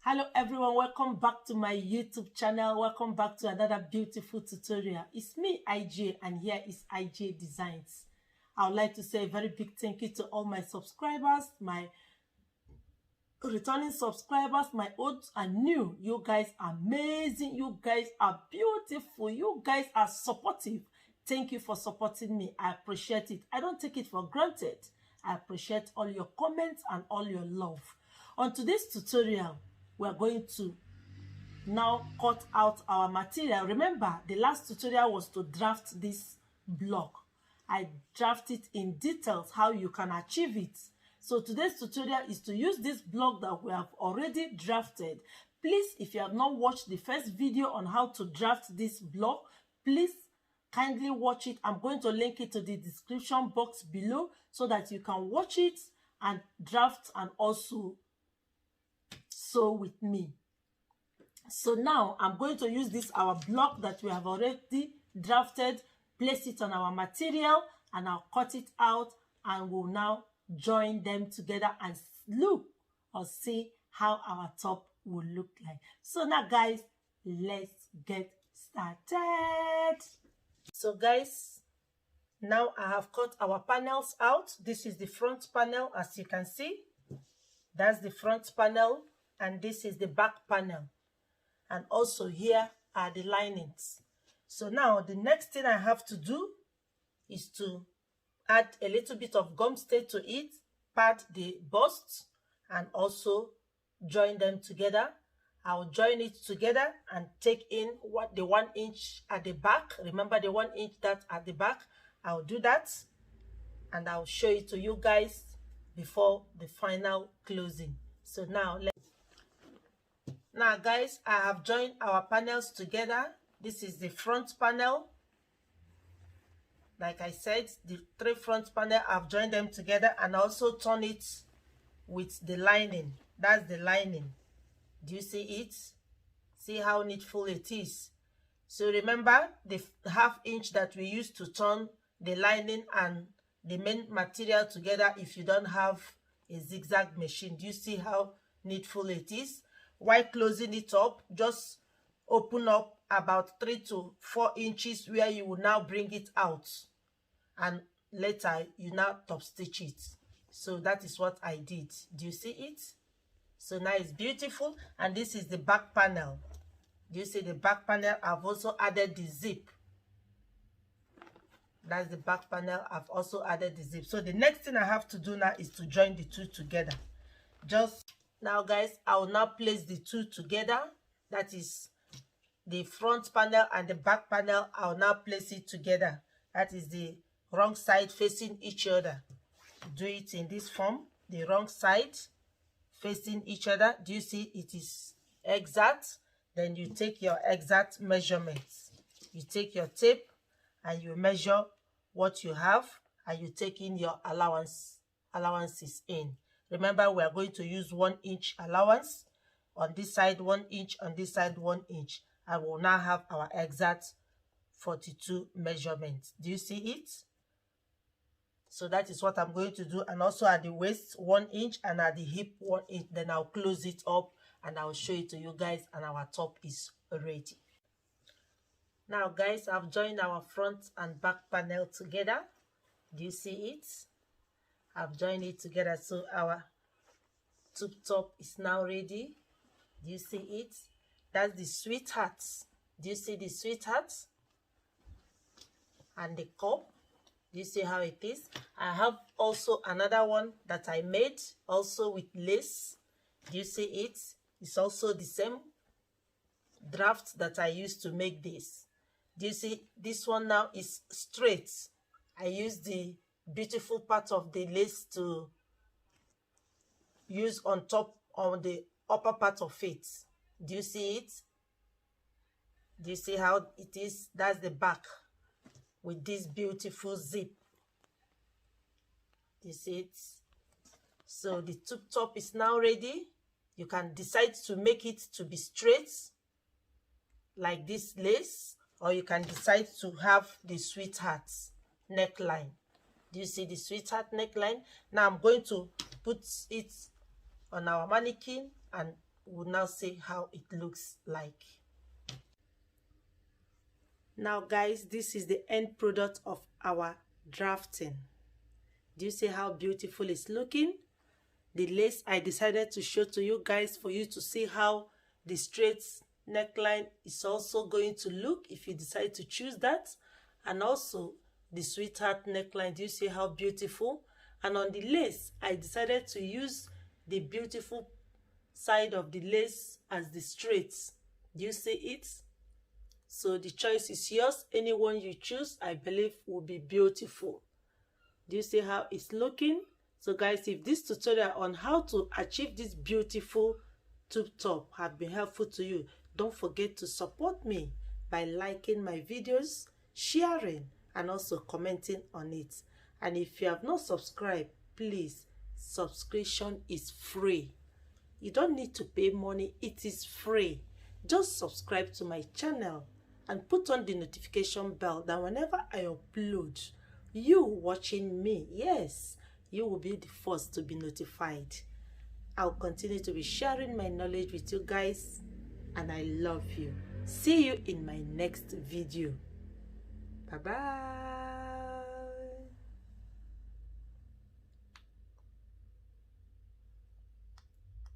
Hello everyone, welcome back to my YouTube channel. Welcome back to another beautiful tutorial. It's me, IJ, and here is IJ Designs. I would like to say a very big thank you to all my subscribers, my returning subscribers, my old and new. You guys are amazing. You guys are beautiful. You guys are supportive. Thank you for supporting me. I appreciate it. I don't take it for granted. I appreciate all your comments and all your love. On today's tutorial, we're going to now cut out our material. Remember, the last tutorial was to draft this block. I drafted in details how you can achieve it. So today's tutorial is to use this block that we have already drafted. Please, if you have not watched the first video on how to draft this block, please kindly watch it. I'm going to link it to the description box below so that you can watch it and draft and also sew with me. So now I'm going to use this our block that we have already drafted, place it on our material, and I'll cut it out, and we'll now join them together and look or see how our top will look like. So now guys, let's get started. So guys, now I have cut our panels out. This is the front panel, as you can see. That's the front panel, and this is the back panel. And also here are the linings. So now the next thing I have to do is to add a little bit of gum stay to it, pad the bust, and also join them together. I'll join it together and take in what the 1 inch at the back. Remember the 1 inch that at the back. I'll do that and I'll show it to you guys before the final closing. So now guys, I have joined our panels together. This is the front panel. Like I said, the 3 front panel, I've joined them together and also turn it with the lining. That's the lining. Do you see it? See how needful it is? So remember the 1/2 inch that we used to turn the lining and the main material together if you don't have a zigzag machine. Do you see how needful it is? While closing it up, just open up about 3 to 4 inches where you will now bring it out, and later you now top stitch it. So that is what I did. Do you see it? So now it's beautiful. And this is the back panel. Do you see the back panel? I've also added the zip. That's the back panel. I've also added the zip. So the next thing I have to do now is to join the two together. Just now guys, I will now place the two together. That is the front panel and the back panel. I'll now place it together. That is the wrong side facing each other. Do it in this form. The wrong side facing each other. Do you see it is exact? Then you take your exact measurements. You take your tape and you measure what you have, and you take in your allowances in. Remember, we are going to use 1 inch allowance on this side, 1 inch on this side, 1 inch. I will now have our exact 42 measurements. Do you see it? So that is what I'm going to do. And also at the waist 1 inch and at the hip 1 inch. Then I'll close it up and I'll show it to you guys, and our top is ready. Now guys, I've joined our front and back panel together. Do you see it? I've joined it together, so our tube top is now ready. Do you see it? That's the sweethearts. Do you see the sweethearts? And the cup. Do you see how it is? I have also another one that I made also with lace. Do you see it? It's also the same draft that I used to make this. Do you see this one now is straight? I use the beautiful part of the lace to use on top, on the upper part of it. Do you see it? Do you see how it is? That's the back with this beautiful zip. Do you see it? So the tube top is now ready. You can decide to make it to be straight like this lace, or you can decide to have the sweetheart neckline. Do you see the sweetheart neckline? Now I'm going to put it on our mannequin and we'll now see how it looks like. Now guys, this is the end product of our drafting. Do you see how beautiful it's looking? The lace I decided to show to you guys for you to see how the straight neckline is also going to look if you decide to choose that. And also the sweetheart neckline. Do you see how beautiful? And on the lace, I decided to use the beautiful side of the lace as the straight. Do you see it? So the choice is yours. Anyone you choose, I believe, will be beautiful. Do you see how it's looking? So guys, if this tutorial on how to achieve this beautiful tube top have been helpful to you, don't forget to support me by liking my videos, sharing, and also commenting on it. And if you have not subscribed, please, subscription is free. You don't need to pay money. It is free. Just subscribe to my channel and put on the notification bell that whenever I upload, you watching me, yes, you will be the first to be notified. I'll continue to be sharing my knowledge with you guys, and I love you. See you in my next video. Bye bye.